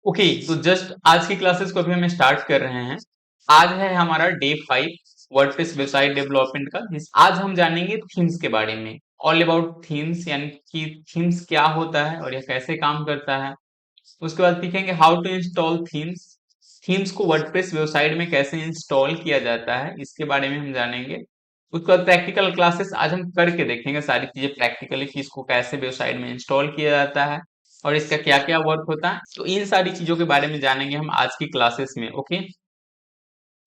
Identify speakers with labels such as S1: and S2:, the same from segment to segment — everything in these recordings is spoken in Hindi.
S1: ओके, तो जस्ट आज की क्लासेस को अभी हम स्टार्ट कर रहे हैं। आज है हमारा डे 5 वर्डप्रेस वेबसाइट डेवलपमेंट का। आज हम जानेंगे थीम्स के बारे में। ऑल अबाउट थीम्स, यानी कि थीम्स क्या होता है और यह कैसे काम करता है। उसके बाद सीखेंगे how to install themes. Themes को वर्डप्रेस वेबसाइट में कैसे इंस्टॉल किया जाता है, इसके बारे में हम जानेंगे। उसके बाद प्रैक्टिकल क्लासेस आज हम करके देखेंगे सारी चीजें प्रैक्टिकली कि इसको कैसे वेबसाइट में इंस्टॉल किया जाता है और इसका क्या क्या वर्क होता है। तो इन सारी चीजों के बारे में जानेंगे हम आज की क्लासेस में। ओके,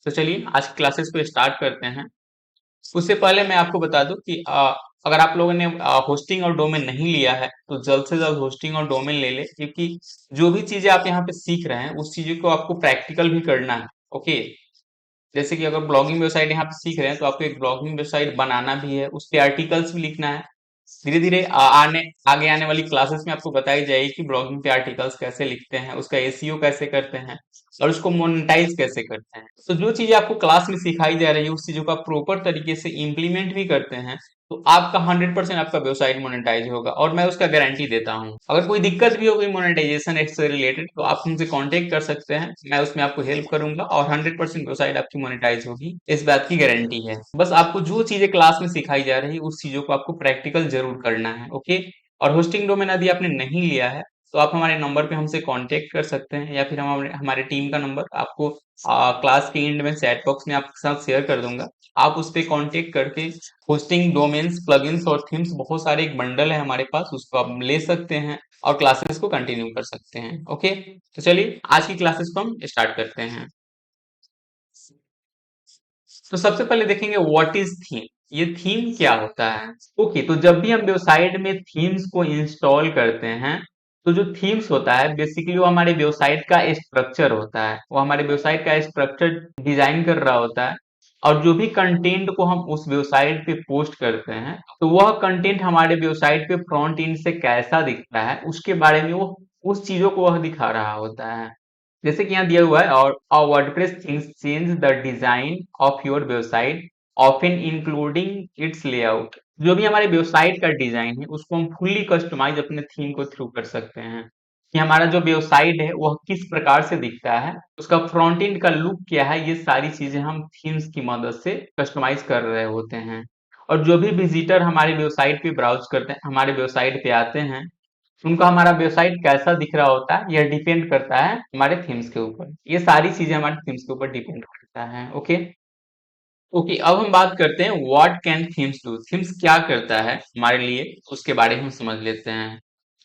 S1: तो चलिए आज की क्लासेस को स्टार्ट करते हैं। उससे पहले मैं आपको बता दूं कि अगर आप लोगों ने होस्टिंग और डोमेन नहीं लिया है तो जल्द से जल्द होस्टिंग और डोमेन ले ले, क्योंकि जो भी चीजें आप यहाँ पे सीख रहे हैं उस चीजों को आपको प्रैक्टिकल भी करना है। ओके, जैसे कि अगर ब्लॉगिंग वेबसाइट यहाँ पे सीख रहे हैं तो आपको एक ब्लॉगिंग वेबसाइट बनाना भी है, उस पे आर्टिकल्स भी लिखना है। धीरे धीरे आगे आने वाली क्लासेस में आपको बताई जाएगी कि ब्लॉगिंग पे आर्टिकल्स कैसे लिखते हैं, उसका एसईओ कैसे करते हैं और उसको मोनेटाइज कैसे करते हैं। तो जो चीजें आपको क्लास में सिखाई जा रही है उस चीजों का प्रॉपर तरीके से इम्प्लीमेंट भी करते हैं तो आपका 100% आपका वेबसाइट मोनेटाइज होगा, और मैं उसका गारंटी देता हूँ। अगर कोई दिक्कत भी हो गई मोनेटाइजेशन से रिलेटेड तो आप हमसे कांटेक्ट कर सकते हैं, मैं उसमें आपको हेल्प करूंगा और 100% वेबसाइट आपकी मोनेटाइज होगी, इस बात की गारंटी है। बस आपको जो चीजें क्लास में सिखाई जा रही है उस चीजों को आपको प्रैक्टिकल जरूर करना है। ओके, और होस्टिंग डोमेन यदि आपने नहीं लिया है तो आप हमारे नंबर पे हमसे कांटेक्ट कर सकते हैं, या फिर हम हमारे हमारे टीम का नंबर आपको क्लास के एंड में चैट बॉक्स में आपके साथ शेयर कर दूंगा। आप उस पे कांटेक्ट करके होस्टिंग डोमेन्स प्लगइन्स और थीम्स बहुत सारे एक बंडल है हमारे पास, उसको आप ले सकते हैं और क्लासेस को कंटिन्यू कर सकते हैं। ओके, तो चलिए आज की क्लासेस को हम स्टार्ट करते हैं। तो सबसे पहले देखेंगे व्हाट इज थीम। ये थीम क्या होता है। ओके, तो जब भी हम वेबसाइट में थीम्स को इंस्टॉल करते हैं तो जो थीम्स होता है बेसिकली वो हमारे वेबसाइट का स्ट्रक्चर होता है, वो हमारे वेबसाइट का स्ट्रक्चर डिजाइन कर रहा होता है। और जो भी कंटेंट को हम उस वेबसाइट पे पोस्ट करते हैं तो वह कंटेंट हमारे वेबसाइट पे फ्रंट एंड से कैसा दिखता है उसके बारे में वो उस चीजों को वह दिखा रहा होता है। जैसे कि यहाँ दिया हुआ है, और WordPress things change the design of your website often including it's layout. जो भी हमारे वेबसाइट का डिजाइन है उसको हम फुल्ली कस्टमाइज अपने थीम को थ्रू कर सकते हैं कि हमारा जो वेबसाइट है वह किस प्रकार से दिखता है, उसका फ्रंट एंड का लुक क्या है, ये सारी चीजें हम थीम्स की मदद से कस्टमाइज कर रहे होते हैं। और जो भी विजिटर हमारे वेबसाइट पे ब्राउज करते हैं, हमारे वेबसाइट पे आते हैं, उनका हमारा वेबसाइट कैसा दिख रहा होता है यह डिपेंड करता है हमारे थीम्स के ऊपर। ये सारी चीजें हमारे थीम्स के ऊपर डिपेंड करता है। ओके, ओके, अब हम बात करते हैं what can themes do. Themes क्या करता है हमारे लिए, उसके बारे में हम समझ लेते हैं।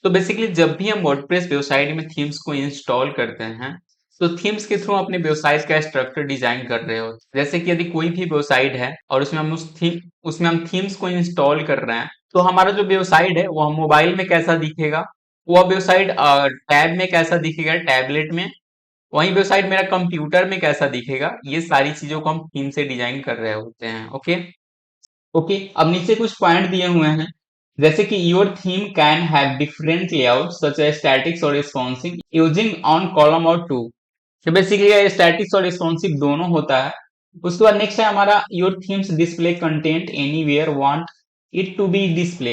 S1: तो बेसिकली जब भी हम वर्डप्रेस वेबसाइट में थीम्स को इंस्टॉल करते हैं तो थीम्स के थ्रू अपने वेबसाइट का स्ट्रक्चर डिजाइन कर रहे होते हैं। जैसे कि यदि कोई भी वेबसाइट है और उसमें हम थीम्स को इंस्टॉल कर रहे हैं तो हमारा जो वेबसाइट है वह मोबाइल में कैसा दिखेगा, वह वेबसाइट टैब में कैसा दिखेगा, टैबलेट में, वहीं वेबसाइट मेरा कंप्यूटर में कैसा दिखेगा, ये सारी चीजों को हम थीम से डिजाइन कर रहे होते हैं। ओके, ओके, अब नीचे कुछ पॉइंट दिए हुए हैं, जैसे कि your theme can have different layout such as statics और रिस्पॉन्सिव यूजिंग ऑन कॉलम और टू। तो बेसिकली स्टैटिक्स और रिस्पॉन्सिव दोनों होता है। उसके बाद नेक्स्ट है हमारा your themes display content anywhere want it to be display.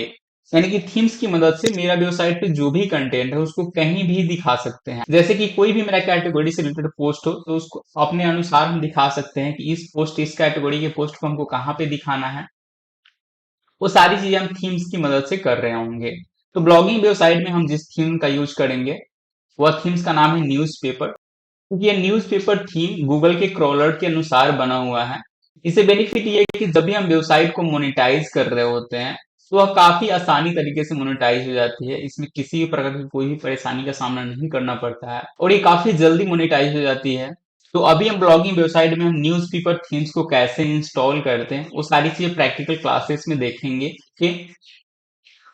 S1: यानी कि थीम्स की मदद से मेरा वेबसाइट पे जो भी कंटेंट है उसको कहीं भी दिखा सकते हैं। जैसे कि कोई भी मेरा कैटेगरी से रिलेटेड पोस्ट हो तो उसको अपने अनुसार हम दिखा सकते हैं कि इस कैटेगरी के पोस्ट को हमको कहाँ पे दिखाना है। वो सारी चीजें हम थीम्स की मदद से कर रहे होंगे। तो ब्लॉगिंग वेबसाइट में हम जिस थीम का यूज करेंगे वह थीम्स का नाम है न्यूज़पेपर, क्योंकि ये न्यूज़पेपर थीम गूगल के क्रॉलर के अनुसार बना हुआ है। इससे बेनिफिट ये है कि जब भी हम वेबसाइट को मोनेटाइज कर रहे होते हैं तो वह काफी आसानी तरीके से मोनेटाइज हो जाती है, इसमें किसी भी प्रकार की कोई भी परेशानी का सामना नहीं करना पड़ता है और ये काफी जल्दी मोनेटाइज हो जाती है। तो अभी हम ब्लॉगिंग वेबसाइट में हम न्यूज़पेपर थीम्स को कैसे इंस्टॉल करते हैं वो सारी चीजें प्रैक्टिकल क्लासेस में देखेंगे। ठीक,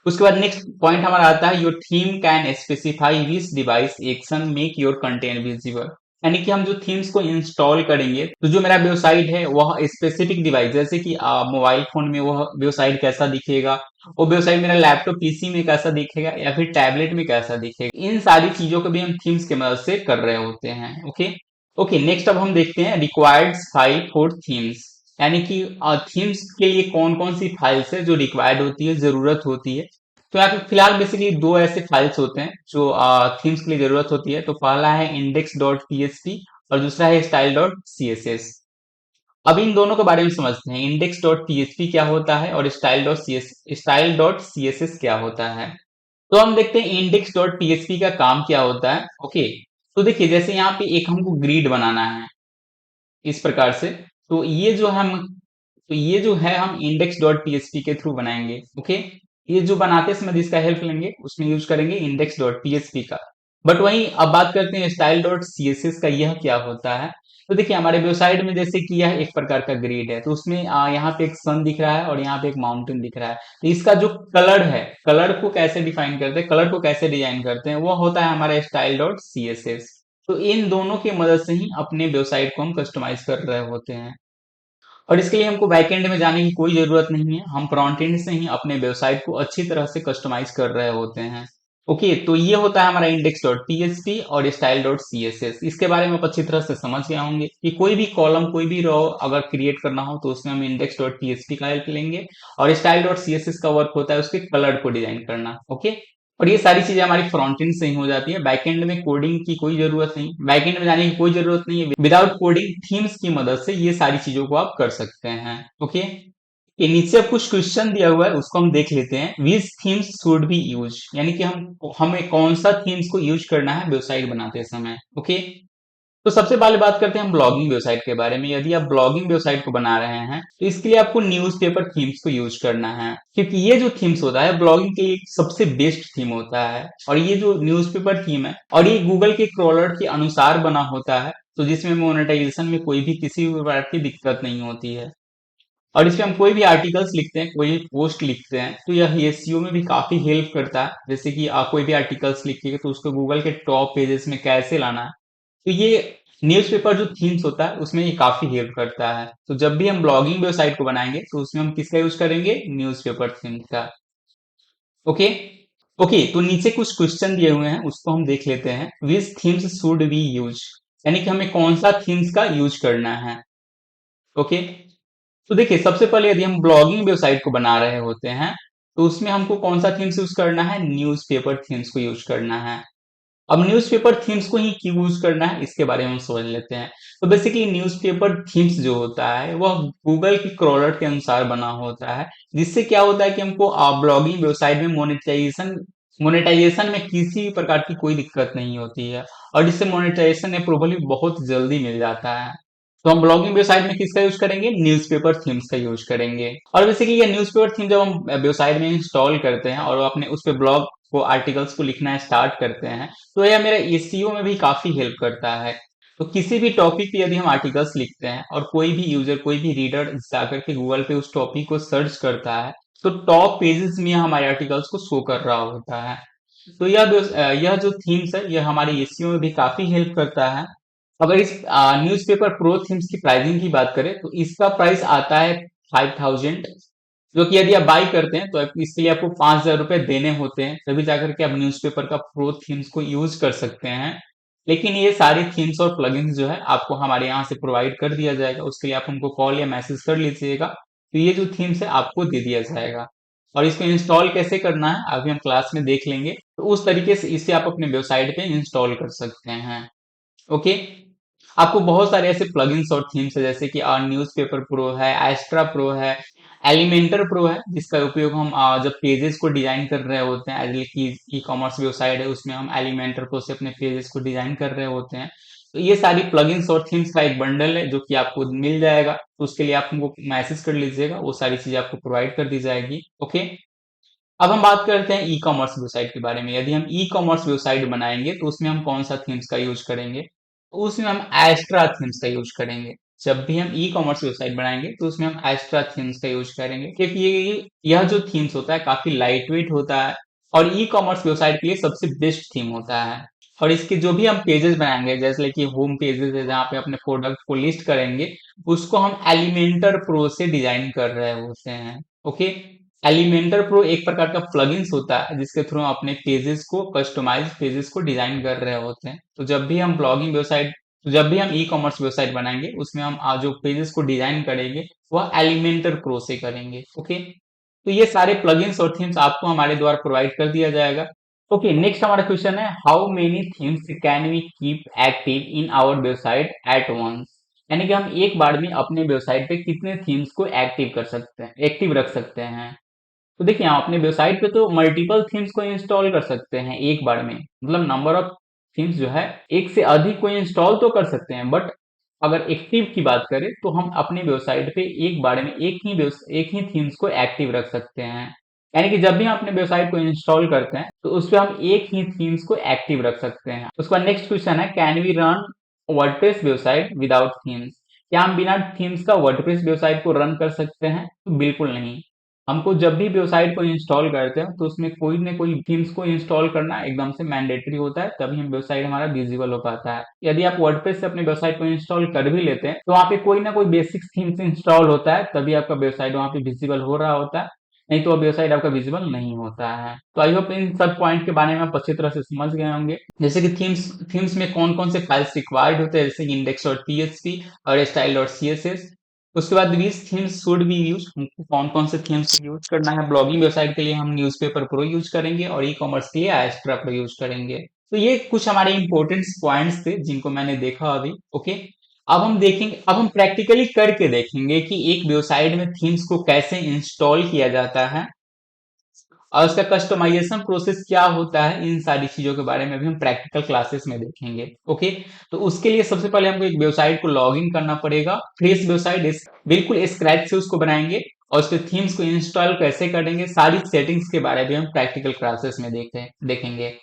S1: उसके बाद नेक्स्ट पॉइंट हमारा आता है your theme can specify which device action make your content visible. यानी कि हम जो थीम्स को इंस्टॉल करेंगे तो जो मेरा वेबसाइट है वह स्पेसिफिक डिवाइस, जैसे कि मोबाइल फोन में वह वेबसाइट कैसा दिखेगा, वो वेबसाइट मेरा लैपटॉप पीसी में कैसा दिखेगा या फिर टैबलेट में कैसा दिखेगा, इन सारी चीजों को भी हम थीम्स की मदद से कर रहे होते हैं। ओके, ओके, नेक्स्ट अब हम देखते हैं रिक्वायर्ड फाइल फॉर थीम्स। यानी कि थीम्स के लिए कौन कौन सी फाइल्स है जो रिक्वायर्ड होती है, जरूरत होती है। तो यहाँ पे फिलहाल बेसिकली दो ऐसे फाइल्स होते हैं जो थीम्स के लिए जरूरत होती है। तो पहला है इंडेक्स डॉट पीएचपी और दूसरा है स्टाइल डॉट सीएसएस। अब इन दोनों के बारे में समझते हैं, इंडेक्स डॉट पीएचपी क्या होता है और स्टाइल डॉट सीएसएस क्या होता है। तो हम देखते हैं इंडेक्स डॉट पीएचपी का काम क्या होता है। ओके, तो देखिए जैसे यहाँ पे एक हमको ग्रिड बनाना है इस प्रकार से, तो ये जो है हम इंडेक्स डॉट पीएचपी के थ्रू बनाएंगे। ओके, ये जो बनाते समय जिसका हेल्प लेंगे उसमें यूज करेंगे इंडेक्स डॉट पीएचपी का। बट वहीं अब बात करते हैं स्टाइल डॉट सीएसएस का, यह क्या होता है। तो देखिए हमारे वेबसाइट में जैसे कि यह एक प्रकार का ग्रिड है, तो उसमें यहाँ पे एक सन दिख रहा है और यहाँ पे एक माउंटेन दिख रहा है। तो इसका जो कलर है, कलर को कैसे डिफाइन करते हैं, कलर को कैसे डिजाइन करते हैं, वो होता है हमारा स्टाइल डॉट सीएसएस। तो इन दोनों की मदद से ही अपने वेबसाइट को हम कस्टमाइज कर रहे होते हैं। और इसके लिए हमको बैकएंड में जाने की कोई जरूरत नहीं है, हम फ्रंट एंड से ही अपने वेबसाइट को अच्छी तरह से कस्टमाइज कर रहे होते हैं। ओके, तो ये होता है हमारा इंडेक्स डॉट पीएचपी और स्टाइल डॉट सीएसएस। इसके बारे में आप अच्छी तरह से समझ गए होंगे कि कोई भी कॉलम, कोई भी रो अगर क्रिएट करना हो तो उसमें हम इंडेक्स डॉट पीएचपी का हेल्प लेंगे, और स्टाइल डॉट सीएसएस का वर्क होता है उसके कलर को डिजाइन करना। ओके, और ये सारी चीजें हमारी फ्रंट एंड से ही हो जाती है, बैकएंड में कोडिंग की कोई जरूरत नहीं, बैकएंड में जाने की कोई जरूरत नहीं है। विदाउट कोडिंग थीम्स की मदद से ये सारी चीजों को आप कर सकते हैं। ओके, ये नीचे अब कुछ क्वेश्चन दिया हुआ है उसको हम देख लेते हैं। विच थीम्स शुड बी यूज, यानी कि हमें कौन सा थीम्स को यूज करना है वेबसाइट बनाते समय। ओके, तो सबसे पहले बात करते हैं हम ब्लॉगिंग वेबसाइट के बारे में। यदि आप ब्लॉगिंग वेबसाइट को बना रहे हैं तो इसके लिए आपको न्यूज़पेपर थीम्स को यूज करना है, क्योंकि ये जो थीम्स होता है ब्लॉगिंग के लिए सबसे बेस्ट थीम होता है। और ये जो न्यूज़पेपर थीम है और ये गूगल के क्रॉलर के अनुसार बना होता है, तो जिसमें मोनेटाइजेशन में कोई भी किसी भी प्रकार की दिक्कत नहीं होती है। और इसमें हम कोई भी आर्टिकल्स लिखते हैं, कोई पोस्ट लिखते हैं, तो यह एसईओ में भी काफी हेल्प करता है। जैसे कि आप कोई भी आर्टिकल्स लिखिएगा तो उसको गूगल के टॉप पेजेस में कैसे लाना है, तो ये न्यूज़पेपर जो थीम्स होता है उसमें ये काफी हेल्प करता है। तो जब भी हम ब्लॉगिंग वेबसाइट को बनाएंगे तो उसमें हम किसका यूज करेंगे, न्यूज़पेपर थीम का। ओके, ओके, तो नीचे कुछ क्वेश्चन दिए हुए हैं उसको हम देख लेते हैं। विच थीम्स शुड बी यूज, यानी कि हमें कौन सा थीम्स का यूज करना है। ओके, तो देखिए सबसे पहले यदि हम ब्लॉगिंग वेबसाइट को बना रहे होते हैं तो उसमें हमको कौन सा थीम्स यूज करना है, न्यूज़पेपर थीम्स को यूज करना है। अब न्यूज़पेपर थीम्स को ही क्यों यूज करना है इसके बारे में हम समझ लेते हैं। तो बेसिकली न्यूज़पेपर थीम्स जो होता है वह गूगल की क्रॉलर के अनुसार बना होता है, जिससे क्या होता है कि हमको ब्लॉगिंग वेबसाइट में मोनेटाइजेशन में किसी भी प्रकार की कोई दिक्कत नहीं होती है, और जिससे मोनेटाइजेशन अप्रूवल भी बहुत जल्दी मिल जाता है। तो हम ब्लॉगिंग वेबसाइट में किसका यूज करेंगे, न्यूज़पेपर थीम्स का यूज करेंगे। और बेसिकली ये न्यूज़पेपर थीम जब हम वेबसाइट में इंस्टॉल करते हैं और अपने उस पे ब्लॉग को, आर्टिकल्स को लिखना स्टार्ट करते हैं, तो यह मेरा एसईओ में भी काफी हेल्प करता है। तो किसी भी टॉपिक पे यदि हम आर्टिकल्स लिखते हैं और कोई भी यूजर, कोई भी रीडर जाकर के गूगल पे उस टॉपिक को सर्च करता है, तो टॉप पेजेस में हमारे आर्टिकल्स को शो कर रहा होता है। तो यह जो थीम्स है यह हमारे एसईओ में भी काफी हेल्प करता है। अगर इस न्यूज़पेपर प्रो थीम्स की प्राइसिंग की बात करें तो इसका प्राइस आता है 5000, जो कि यदि आप बाई करते हैं तो इसके लिए आपको 5000 रुपए देने होते हैं, तभी जाकर के आप न्यूज़पेपर का प्रो थीम्स को यूज कर सकते हैं। लेकिन ये सारी थीम्स और प्लगइन्स जो है आपको हमारे यहाँ से प्रोवाइड कर दिया जाएगा, उसके लिए आप हमको कॉल या मैसेज कर लीजिएगा, तो ये जो थीम्स है आपको दे दिया जाएगा। और इसको इंस्टॉल कैसे करना है अभी हम क्लास में देख लेंगे, तो उस तरीके से इसे आप अपने वेबसाइट पे इंस्टॉल कर सकते हैं। ओके, आपको बहुत सारे ऐसे प्लगइन्स और थीम्स है, जैसे कि न्यूज़पेपर प्रो है, एस्ट्रा प्रो है, एलिमेंटर प्रो है, जिसका उपयोग हम जब पेजेस को डिजाइन कर रहे होते हैं, एज की ई कॉमर्स वेबसाइट है उसमें हम एलिमेंटर प्रो से अपने पेजेस को डिजाइन कर रहे होते हैं। तो ये सारी प्लगइन्स और थीम्स का एक बंडल है जो कि आपको मिल जाएगा, तो उसके लिए आप हमको मैसेज कर लीजिएगा, वो सारी चीजें आपको प्रोवाइड कर दी जाएगी। ओके, अब हम बात करते हैं ई कॉमर्स वेबसाइट के बारे में। यदि हम ई कॉमर्स वेबसाइट बनाएंगे तो उसमें हम कौन सा थीम्स का यूज करेंगे, तो उसमें हम एस्ट्रा थीम्स का यूज करेंगे। जब भी हम ई कॉमर्स वेबसाइट बनाएंगे तो उसमें हम एस्ट्रा थीम्स का यूज करेंगे, क्योंकि यह जो थीम्स होता है काफी लाइट वेट होता है और ई कॉमर्स वेबसाइट के लिए सबसे बेस्ट थीम होता है। और इसके जो भी हम पेजेस बनाएंगे, जैसे कि होम पेजेस है जहाँ पे अपने प्रोडक्ट को लिस्ट करेंगे, उसको हम एलिमेंटर प्रो से डिजाइन कर रहे होते हैं। ओके, एलिमेंटर प्रो एक प्रकार का प्लगइन्स होता है जिसके थ्रू हम अपने पेजेस को, कस्टमाइज पेजेस को डिजाइन कर रहे होते हैं। तो जब भी हम ब्लॉगिंग वेबसाइट, जब भी हम ई कॉमर्स वेबसाइट बनाएंगे उसमें हम जो पेजेस को डिजाइन करेंगे वह एलिमेंटर प्रो से करेंगे। ओके, तो ये सारे प्लगइन्स और थीम्स आपको हमारे द्वारा प्रोवाइड कर दिया जाएगा। ओके, नेक्स्ट हमारा क्वेश्चन है, how many themes can we keep active in our website at once? यानी कि हम एक बार में अपने वेबसाइट पे कितने थीम्स को एक्टिव कर सकते हैं, एक्टिव रख सकते हैं? तो देखिए, हम अपने वेबसाइट पे तो मल्टीपल थीम्स को इंस्टॉल कर सकते हैं एक बार में, मतलब नंबर ऑफ थीम्स जो है एक से अधिक को इंस्टॉल तो कर सकते हैं, बट अगर एक्टिव की बात करें तो हम अपने वेबसाइट पे एक बार में एक ही थीम्स को एक्टिव रख सकते हैं। यानी कि जब भी हम अपने वेबसाइट को इंस्टॉल करते हैं तो उस पर हम एक ही थीम्स को एक्टिव रख सकते हैं। उसका नेक्स्ट क्वेश्चन है, can we run WordPress website without themes? क्या हम बिना थीम्स का वर्डप्रेस वेबसाइट को रन कर सकते हैं? तो बिल्कुल नहीं। हमको जब भी वेबसाइट को इंस्टॉल करते हैं तो उसमें कोई ना कोई थीम्स को इंस्टॉल करना एकदम से मैंडेटरी होता है, तभी हम वेबसाइट हमारा विजिबल हो पाता है। यदि आप वर्डप्रेस से अपनी वेबसाइट को इंस्टॉल कर भी लेते हैं तो वहाँ पे कोई ना कोई बेसिक थीम्स इंस्टॉल होता है, तभी आपका वेबसाइट वहाँ पे विजिबल हो रहा होता है, नहीं तो वेबसाइट आपका विजिबल नहीं होता है। तो आई होप इन सब पॉइंट के बारे में आप अच्छी तरह से समझ गए होंगे, जैसे कि थीम्स में कौन कौन से फाइल्स रिक्वायर्ड होते हैं, जैसे इंडेक्स डॉट पीएचपी और स्टाइल डॉट सीएसएस। उसके बाद विच थीम्स शुड बी यूज, हमको कौन कौन से थीम्स यूज करना है। ब्लॉगिंग वेबसाइट के लिए हम न्यूज़पेपर प्रो यूज करेंगे और ई कॉमर्स के लिए एस्ट्रा प्रो यूज करेंगे। तो ये कुछ हमारे इंपॉर्टेंट पॉइंट्स थे जिनको मैंने देखा अभी। ओके, अब हम प्रैक्टिकली करके देखेंगे कि एक वेबसाइट में थीम्स को कैसे इंस्टॉल किया जाता है और उसका कस्टमाइजेशन प्रोसेस क्या होता है। इन सारी चीजों के बारे में भी हम प्रैक्टिकल क्लासेस में देखेंगे। ओके, तो उसके लिए सबसे पहले हमको एक वेबसाइट को लॉग इन करना पड़ेगा। फ्रेश वेबसाइट बिल्कुल स्क्रैच से उसको बनाएंगे और उसके थीम्स को इंस्टॉल कैसे करेंगे, सारी सेटिंग्स के बारे में हम प्रैक्टिकल क्लासेस में देखेंगे।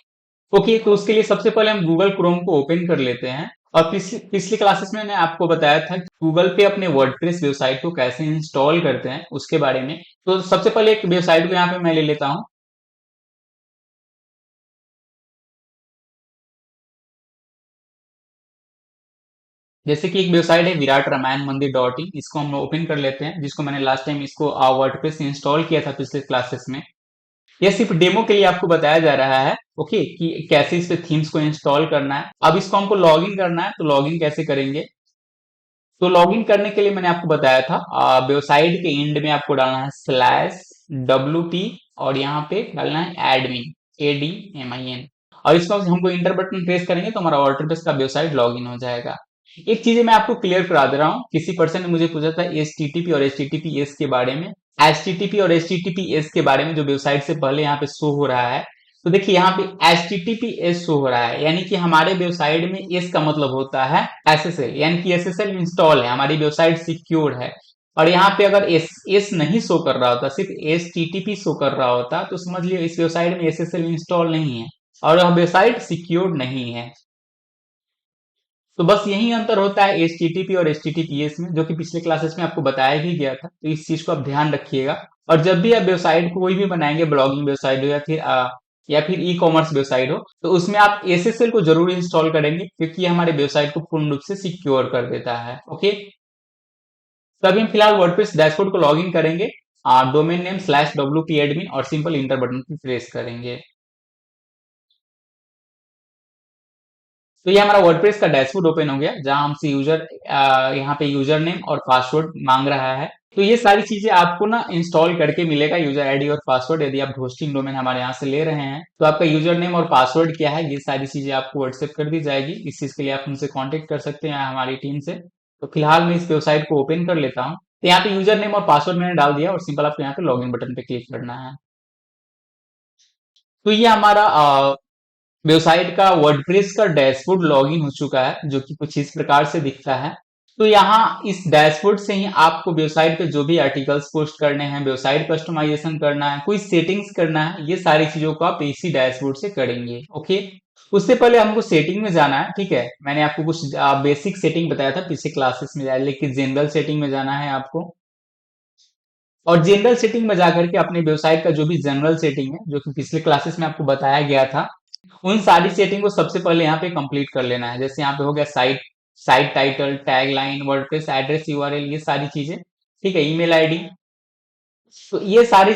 S1: ओके, तो उसके लिए सबसे पहले हम गूगल क्रोम को ओपन कर लेते हैं। और पिछली पिछली क्लासेस में मैंने आपको बताया था कि गूगल पे अपने वर्डप्रेस वेबसाइट को कैसे इंस्टॉल करते हैं उसके बारे में। तो सबसे पहले एक वेबसाइट को यहाँ पे मैं ले लेता हूँ। जैसे कि एक वेबसाइट है विराट रामायण मंदिर डॉट इन, इसको हम ओपन कर लेते हैं, जिसको मैंने लास्ट टाइम इसको वर्डप्रेस इंस्टॉल किया था पिछले क्लासेस में। यह सिर्फ डेमो के लिए आपको बताया जा रहा है, ओके, कि कैसे इस पे थीम्स को इंस्टॉल करना है। अब इसको हमको लॉगिन करना है, तो लॉगिन कैसे करेंगे? तो लॉगिन करने के लिए मैंने आपको बताया था, वेबसाइट के एंड में आपको डालना है /WP और यहाँ पे डालना है एडमिन, ADMIN, और इसको हमको इंटर बटन प्रेस करेंगे तो हमारा वर्डप्रेस का वेबसाइट लॉगिन हो जाएगा। एक चीज मैं आपको क्लियर करा दे रहा हूँ, किसी पर्सन ने मुझे पूछा था HTTP और HTTPS के बारे में। HTTP और HTTPS के बारे में जो वेबसाइट से पहले यहाँ पे शो हो रहा है, तो देखिए यहाँ पे HTTPS शो हो रहा है, यानी कि हमारे वेबसाइट में S का मतलब होता है SSL, यानी कि SSL इंस्टॉल है, हमारी वेबसाइट सिक्योर है। और यहाँ पे अगर S नहीं शो कर रहा होता, सिर्फ HTTP शो कर रहा होता, तो समझ लियो इस वेबसाइट में SSL इंस्टॉल नहीं है और यह वेबसाइट सिक्योर नहीं है। तो बस यही अंतर होता है HTTP और HTTPS में, जो कि पिछले क्लासेस में आपको बताया भी गया था। तो इस चीज को आप ध्यान रखिएगा। और जब भी आप वेबसाइट को कोई भी बनाएंगे, ब्लॉगिंग वेबसाइट हो या फिर ई कॉमर्स वेबसाइट हो, तो उसमें आप SSL को जरूर इंस्टॉल करेंगे, क्योंकि ये हमारे वेबसाइट को पूर्ण रूप से सिक्योर कर देता है। ओके, तो अभी हम फिलहाल वर्डप्रेस डैशबोर्ड को लॉग इन करेंगे, डोमेन नेम /WP एडमिन और सिंपल इंटर बटन को प्रेस करेंगे। तो ये हमारा वर्डप्रेस का डैशबोर्ड ओपन हो गया, जहां हमसे यहाँ पे यूजर नेम और पासवर्ड मांग रहा है। तो ये सारी चीजें आपको ना इंस्टॉल करके मिलेगा, यूजर आईडी और पासवर्ड। यदि आप होस्टिंग डोमेन हमारे यहाँ से ले रहे हैं तो आपका यूजर नेम और पासवर्ड क्या है, ये सारी चीजें आपको व्हाट्सएप कर दी जाएगी। इस चीज के लिए आप हमसे कॉन्टेक्ट कर सकते हैं हमारी टीम से। तो फिलहाल मैं इस वेबसाइट को ओपन कर लेता हूँ। तो यहाँ पे यूजर नेम और पासवर्ड मैंने डाल दिया और सिंपल आपको यहाँ पे लॉगिन बटन पे क्लिक करना है। तो ये हमारा वेबसाइट का वर्डप्रेस का डैशबोर्ड लॉगिन हो चुका है, जो कि कुछ इस प्रकार से दिखता है। तो यहाँ इस डैशबोर्ड से ही आपको वेबसाइट पे जो भी आर्टिकल्स पोस्ट करने हैं, वेबसाइट कस्टमाइजेशन करना है, कोई सेटिंग्स करना है, ये सारी चीजों को आप इसी डैशबोर्ड से करेंगे। ओके, उससे पहले हमको सेटिंग में जाना है। ठीक है, मैंने आपको कुछ बेसिक सेटिंग बताया था पिछले क्लासेस में, लेकिन जनरल सेटिंग में जाना है आपको। और जनरल सेटिंग में जाकर के अपने वेबसाइट का जो भी जनरल सेटिंग है, जो कि पिछले क्लासेस में आपको बताया गया था, उन सारी सेटिंग को सबसे पहले यहाँ पे कंप्लीट कर लेना है। जैसे यहाँ पे हो गया site site title, tag line, WordPress address, URL, ये सारी चीजें। ठीक है, ईमेल आईडी, तो ये सारी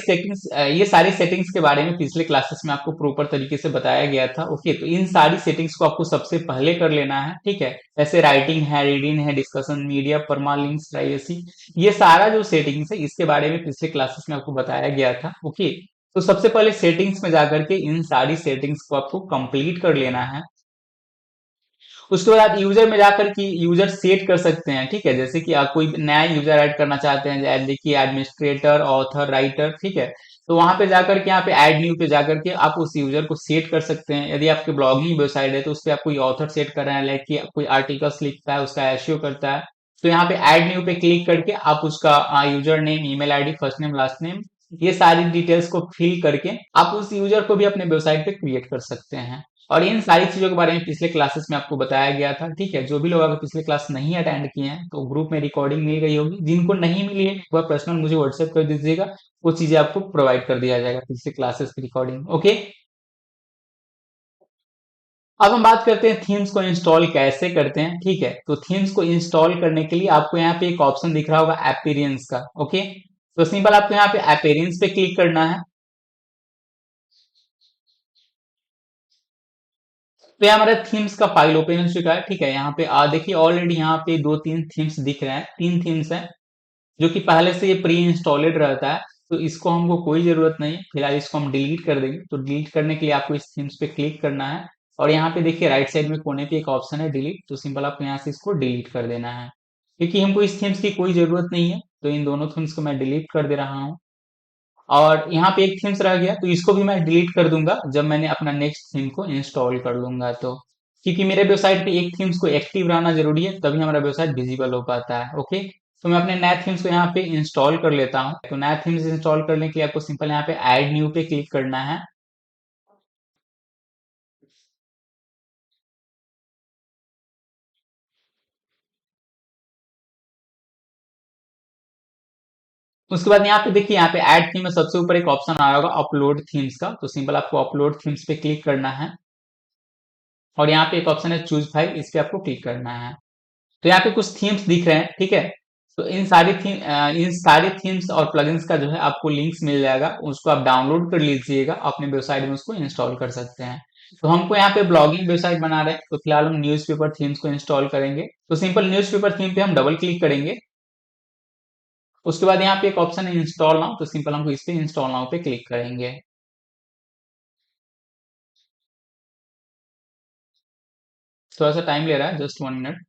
S1: सेटिंग्स के बारे में पिछले क्लासेस में आपको प्रॉपर तरीके से बताया गया था। ओके, तो इन सारी सेटिंग्स को आपको सबसे पहले कर लेना है, ठीक है। जैसे राइटिंग है, रीडिंग है, डिस्कशन, मीडिया, परमालिंक्स, प्राइवेसी, ये सारा जो सेटिंग्स है इसके बारे में पिछले क्लासेस में आपको बताया गया था। ओके, तो सबसे पहले सेटिंग्स में जाकर के इन सारी सेटिंग्स को आपको कंप्लीट कर लेना है। उसके बाद आप यूजर में जाकर के यूजर सेट कर सकते हैं, ठीक है। जैसे कि आप कोई नया यूजर ऐड करना चाहते हैं, जैसे देखिए एडमिनिस्ट्रेटर, ऑथर, राइटर, ठीक है। तो वहां पे जाकर के यहाँ पे ऐड न्यू पे जाकर के आप उस यूजर को सेट कर सकते हैं। यदि आपके ब्लॉगिंग वेबसाइट है तो उस पर आप कोई ऑथर सेट कर रहे हैं, लाइक कि कोई आर्टिकल्स लिखता है, उसका एसईओ करता है, तो यहाँ पे ऐड न्यू पे क्लिक करके आप उसका user name, email ID, first name, last name, ये सारी डिटेल्स को फिल करके आप उस यूजर को भी अपने वेबसाइट पे क्रिएट कर सकते हैं। और इन सारी चीजों के बारे में पिछले क्लासेस में आपको बताया गया था, ठीक है। जो भी लोग अगर पिछले क्लास नहीं अटेंड किए हैं तो ग्रुप में रिकॉर्डिंग मिल गई होगी, जिनको नहीं मिली है वह पर्सनल मुझे व्हाट्सएप कर दीजिएगा, वो चीजें आपको प्रोवाइड कर दिया जाएगा, पिछले क्लासेस की रिकॉर्डिंग। ओके, अब हम बात करते हैं थीम्स को इंस्टॉल कैसे करते हैं, ठीक है। तो थीम्स को इंस्टॉल करने के लिए आपको यहाँ पे एक ऑप्शन दिख रहा होगा अपीयरेंस का। ओके, तो सिंपल आपको यहाँ पे अपीयरेंस पे क्लिक करना है। तो ये हमारा थीम्स का फाइल ओपन हो चुका है, ठीक है। यहाँ पे देखिए ऑलरेडी यहाँ पे दो तीन थीम्स दिख रहे हैं, तीन थीम्स हैं जो कि पहले से ये प्री इंस्टॉलेड रहता है। तो इसको हमको कोई जरूरत नहीं है, फिलहाल इसको हम डिलीट कर देंगे। तो डिलीट करने के लिए आपको इस थीम्स पे क्लिक करना है, और यहाँ पे देखिए राइट साइड में कोने पे एक ऑप्शन है डिलीट, तो सिंपल आपको यहाँ से इसको डिलीट कर देना है, क्योंकि हमको इस थीम्स की कोई जरूरत नहीं है। तो इन दोनों थीम्स को मैं डिलीट कर दे रहा हूँ। और यहाँ पे एक थीम्स रह गया, तो इसको भी मैं डिलीट कर दूंगा जब मैंने अपना नेक्स्ट थीम को इंस्टॉल कर लूंगा। तो क्योंकि मेरे वेबसाइट पे एक थीम्स को एक्टिव रहना जरूरी है, तभी हमारा वेबसाइट विजिबल हो पाता है। ओके, तो मैं अपने नए थीम्स को यहाँ पे इंस्टॉल कर लेता हूँ। तो नया थीम्स इंस्टॉल करने के लिए आपको सिंपल यहाँ पे ऐड न्यू पे क्लिक करना है। उसके बाद यहाँ पे देखिए, यहाँ पे ऐड थीम में सबसे ऊपर एक ऑप्शन आ रहा होगा अपलोड थीम्स का, तो सिंपल आपको अपलोड थीम्स पे क्लिक करना है। और यहाँ पे एक ऑप्शन है चूज फाइल, इस पे आपको क्लिक करना है। तो यहाँ पे कुछ थीम्स दिख रहे हैं, ठीक है। तो इन सारी थीम्स और प्लगइन्स का जो है आपको लिंक्स मिल जाएगा, उसको आप डाउनलोड कर लीजिएगा, अपने वेबसाइट में उसको इंस्टॉल कर सकते हैं। तो हमको यहाँ पे ब्लॉगिंग वेबसाइट बना रहे हैं, तो फिलहाल हम न्यूज़पेपर थीम्स को इंस्टॉल करेंगे। तो सिंपल न्यूज़पेपर थीम पे हम डबल क्लिक करेंगे। उसके बाद यहाँ पे एक ऑप्शन है इंस्टॉल नाउ, तो सिंपल हमको इस पे इंस्टॉल नाउ पे क्लिक करेंगे। थोड़ा सा टाइम ले रहा है, जस्ट 1 मिनट।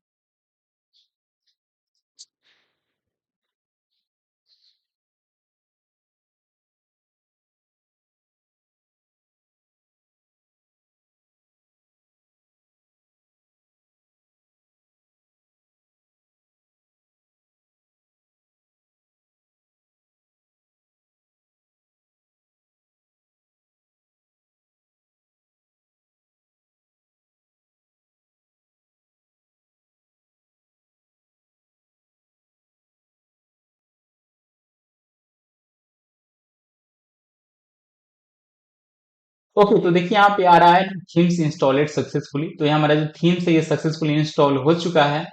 S1: ओके, तो देखिए यहाँ पे आ रहा है थीम्स इंस्टॉलेड सक्सेसफुली। तो ये हमारा जो थीम्स है ये सक्सेसफुली इंस्टॉल हो चुका है।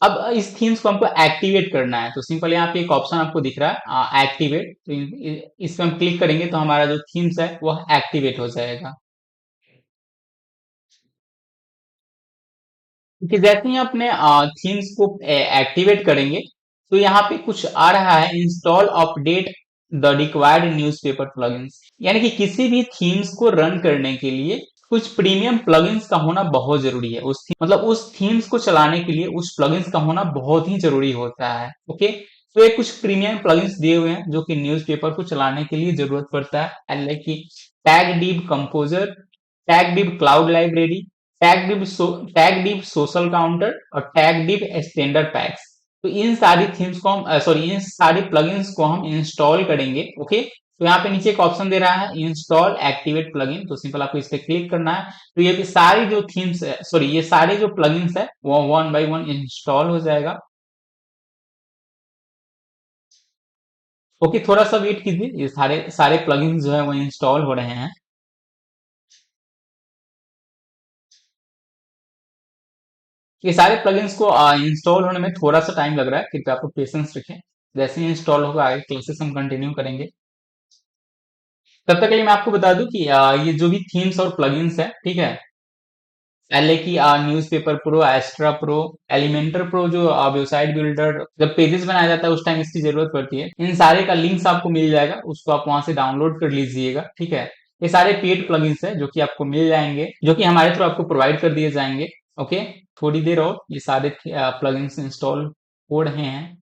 S1: अब इस थीम्स को हमको एक्टिवेट करना है, तो सिंपल यहाँ पे एक ऑप्शन आपको दिख रहा है एक्टिवेट, तो इस पे हम क्लिक करेंगे तो हमारा जो थीम्स है वह एक्टिवेट हो जाएगा। क्योंकि जैसे ही अपने थीम्स को एक्टिवेट करेंगे, तो यहाँ पे कुछ आ रहा है install update the required newspaper plugins, यानी कि किसी भी थीम्स को रन करने के लिए कुछ प्रीमियम प्लगइन्स का होना बहुत जरूरी है। मतलब उस थीम्स को चलाने के लिए उस प्लगइन्स का होना बहुत ही जरूरी होता है। ओके, तो ये कुछ प्रीमियम प्लगइन्स दिए हुए हैं जो कि न्यूज़पेपर को चलाने के लिए जरूरत पड़ता है, लाइक कि tag deep composer, tag deep cloud library, tag div social counter और टैग डिव स्टैंडर्ड पैक्स। तो इन सारी थीम्स को हम सॉरी इन सारी प्लगइन्स को हम इंस्टॉल करेंगे। ओके, तो यहाँ पे नीचे एक ऑप्शन दे रहा है इंस्टॉल एक्टिवेट प्लगइन, तो सिंपल आपको इस पे क्लिक करना है। तो ये भी सारी जो थीम्स है, सॉरी ये सारे जो प्लगइन्स है वो वन बाय वन इंस्टॉल हो जाएगा। ओके, थोड़ा सा वेट कीजिए, ये सारे सारे प्लगइन्स जो है वो इंस्टॉल हो रहे हैं। ये सारे प्लगइन्स को इंस्टॉल होने में थोड़ा सा टाइम लग रहा है, कृपया आपको पेशेंस रखें। जैसे ही इंस्टॉल होगा आगे क्लासेस हम कंटिन्यू करेंगे। तब तक के लिए मैं आपको बता दूं कि ये जो भी थीम्स और प्लगइन्स है, ठीक है, पहले की newspaper pro, Astra pro, Elementor pro, जो वेबसाइट बिल्डर जब पेजेस बनाया जाता है उस टाइम इसकी जरूरत पड़ती है, इन सारे का लिंक्स आपको मिल जाएगा, उसको आप वहां से डाउनलोड कर लीजिएगा, ठीक है। ये सारे पेड प्लगइन्स है जो कि आपको मिल जाएंगे, जो कि हमारे थ्रू आपको प्रोवाइड कर दिए जाएंगे। ओके, थोड़ी देर और ये सारे प्लगइन्स इंस्टॉल हो रहे हैं।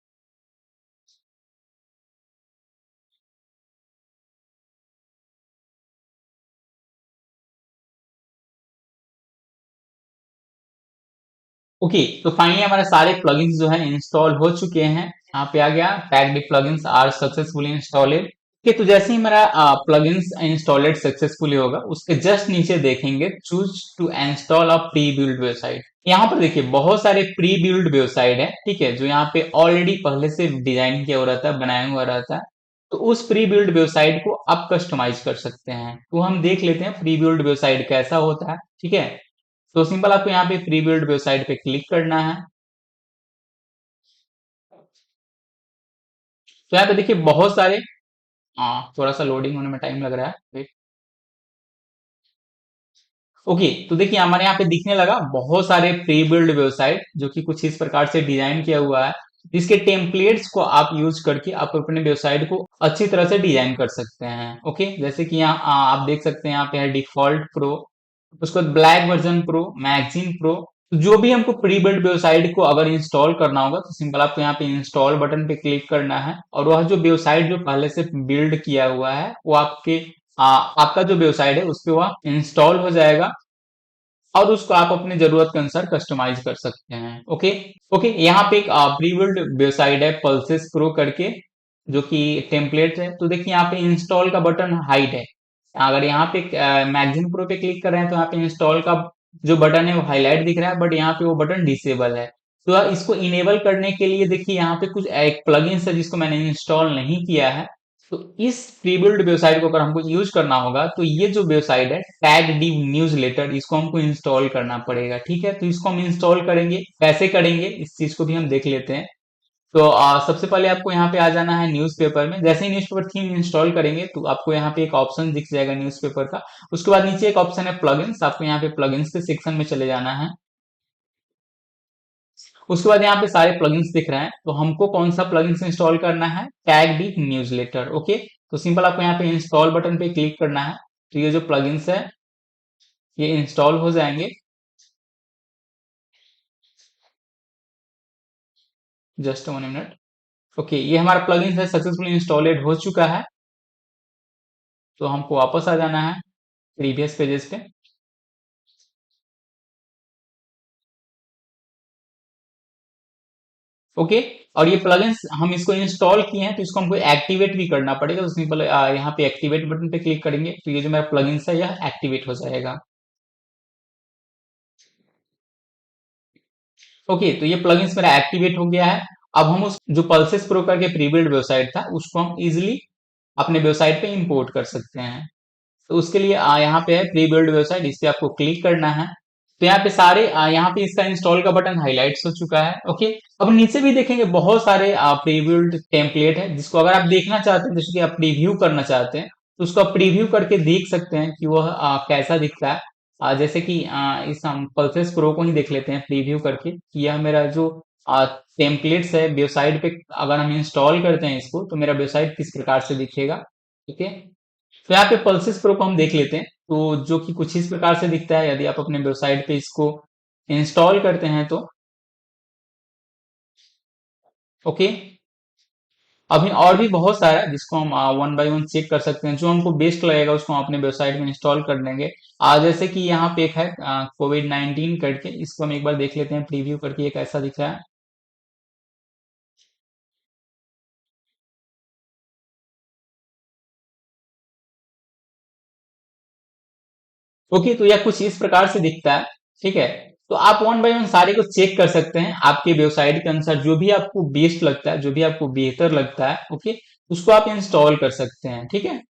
S1: ओके, तो फाइनली हमारे सारे प्लगइन्स जो है इंस्टॉल हो चुके हैं। यहाँ पे आ गया packed plugins are successfully installed. Okay, तो जैसे ही हमारा प्लगइन्स इंस्टॉलेड सक्सेसफुली होगा, उसके जस्ट नीचे देखेंगे choose to install a pre build website. यहाँ पर देखिए बहुत सारे प्री बिल्ड वेबसाइट है, ठीक है, जो यहाँ पे ऑलरेडी पहले से डिजाइन किया हुआ रहता है, बनाया हुआ रहता है। तो उस प्री बिल्ड वेबसाइट को आप कस्टमाइज कर सकते हैं। तो हम देख लेते हैं प्री बिल्ड वेबसाइट कैसा होता है, ठीक है। तो सिंपल आपको यहाँ पे प्री बिल्ड वेबसाइट पे क्लिक करना है। तो यहाँ पे देखिए बहुत सारे थोड़ा सा लोडिंग होने में टाइम लग रहा है, वेट। ओके, तो देखिए हमारे यहाँ पे दिखने लगा बहुत सारे प्री बिल्ड वेबसाइट जो कि कुछ इस प्रकार से डिजाइन किया हुआ है, जिसके टेम्पलेट्स को आप यूज करके आप अपने वेबसाइट को अच्छी तरह से डिजाइन कर सकते हैं। ओके, जैसे कि यहाँ आप देख सकते हैं, यहाँ पे है डिफॉल्ट प्रो, उसके बाद black version pro, magazine pro. तो जो भी हमको प्री बिल्ड वेबसाइट को अगर इंस्टॉल करना होगा तो सिंपल आपको यहाँ पे इंस्टॉल बटन पे क्लिक करना है, और वह जो वेबसाइट जो पहले से बिल्ड किया हुआ है वो आपके आपका जो वेबसाइट है उस पे वह इंस्टॉल हो जाएगा, और उसको आप अपने जरूरत के अनुसार कस्टमाइज कर सकते हैं। ओके। ओके, यहाँ पे एक प्री बिल्ड वेबसाइट है पल्सेस प्रो करके, जो कि टेम्पलेट है। तो देखिए यहाँ पे इंस्टॉल का बटन हाइड है। अगर यहाँ पे मैगजीन प्रो पे क्लिक कर रहे हैं तो यहाँ पे इंस्टॉल का जो बटन है वो हाईलाइट दिख रहा है, बट यहाँ पे वो बटन डिसेबल है। तो इसको इनेबल करने के लिए देखिए यहाँ पे कुछ एक प्लगइन है जिसको मैंने इंस्टॉल नहीं किया है। तो इस प्री बिल्ड वेबसाइट को अगर हमको यूज करना होगा तो ये जो वेबसाइट है टैग डी न्यूज लेटर, इसको हमको इंस्टॉल करना पड़ेगा, ठीक है। तो इसको हम इंस्टॉल करेंगे, कैसे करेंगे इस चीज को भी हम देख लेते हैं। तो सबसे पहले आपको यहाँ पे आ जाना है न्यूज़पेपर में। जैसे ही न्यूज़पेपर थीम इंस्टॉल करेंगे तो आपको यहाँ पे एक ऑप्शन दिख जाएगा न्यूज़पेपर का। उसके बाद नीचे एक ऑप्शन है प्लगइन्स, आपको यहाँ पे प्लगइन्स के सेक्शन में चले जाना है। उसके बाद यहाँ पे सारे प्लगइन्स दिख रहे हैं, तो हमको कौन सा प्लगइन्स इंस्टॉल करना है, टैग डी न्यूज़लेटर। ओके, तो सिंपल आपको यहाँ पे इंस्टॉल बटन पे क्लिक करना है। तो ये जो प्लगइन्स है ये इंस्टॉल हो जाएंगे। Just 1 minute. ओके, ये हमारा प्लगइन्स है सक्सेसफुली इंस्टॉलेड हो चुका है। तो हमको वापस आ जाना है प्रीवियस पेजेस पे। ओके, और ये प्लगइन्स हम इसको इंस्टॉल किए हैं तो इसको हमको एक्टिवेट भी करना पड़ेगा। तो सिंपल यहाँ पे एक्टिवेट बटन पे क्लिक करेंगे तो ये जो मेरा प्लगइन्स है यह एक्टिवेट हो जाएगा। ओके, तो ये प्लगइन्स मेरा एक्टिवेट हो गया है। अब हम उस जो पल्सेस प्रो करके प्री बिल्ड वेबसाइट था उसको हम इजिली अपने वेबसाइट पे इंपोर्ट कर सकते हैं। तो उसके लिए यहाँ पे है प्री बिल्ड वेबसाइट, इस पे आपको क्लिक करना है। तो यहाँ पे सारे यहाँ पे इसका इंस्टॉल का बटन हाईलाइट्स हो चुका है। ओके, अब नीचे भी देखेंगे बहुत सारे प्री बिल्ड टेम्पलेट है, जिसको अगर आप देखना चाहते हैं, जैसे कि आप प्रीव्यू करना चाहते हैं तो उसको आप प्रीव्यू करके देख सकते हैं कि वह कैसा दिखता है। जैसे कि इस हम पल्सेस प्रो को ही देख लेते हैं प्रीव्यू करके कि यह मेरा जो टेम्पलेट्स है वेबसाइट पे, अगर हम इंस्टॉल करते हैं इसको तो मेरा वेबसाइट किस प्रकार से दिखेगा। ठीक है, तो यहाँ पे पल्सेस प्रो को हम देख लेते हैं, तो जो कि कुछ इस प्रकार से दिखता है। यदि आप अपने वेबसाइट पे इसको इंस्टॉल करते हैं तो ओके। अभी और भी बहुत सारा है जिसको हम वन बाय वन चेक कर सकते हैं, जो हमको बेस्ट लगेगा उसको हम अपने वेबसाइट में इंस्टॉल कर देंगे। जैसे कि यहाँ पे एक है कोविड-19 करके, इसको हम एक बार देख लेते हैं प्रीव्यू करके ये कैसा दिख रहा है। ओके, तो यह कुछ इस प्रकार से दिखता है, ठीक है। तो आप वन बाय वन सारे को चेक कर सकते हैं आपके वेबसाइट के अनुसार, जो भी आपको बेस्ट लगता है, जो भी आपको बेहतर लगता है, ओके, उसको आप इंस्टॉल कर सकते हैं, ठीक है।